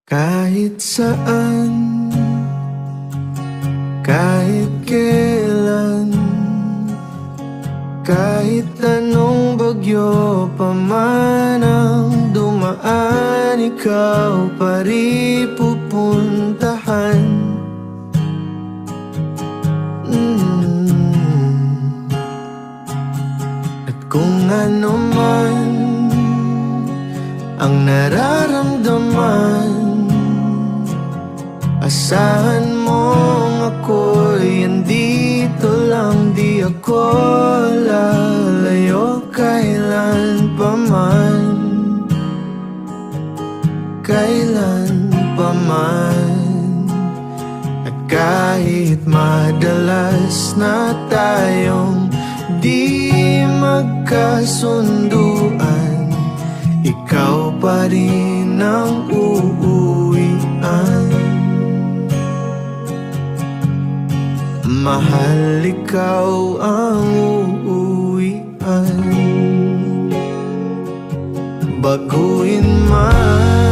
Kahit saan, kahit kailan, kahit anong bagyo pa man ang dumaan, ikaw pa rin pupuntahan. At kung ano man ang nararamdaman, asahan mong ako'y andito lang. Di ako lalayo kailan pa man, kailan pa man. At kahit madalas na tayong di magkasunduan, ikaw pa rin ang uuwian. Mahal, ikaw ang uuwian. Baguhin man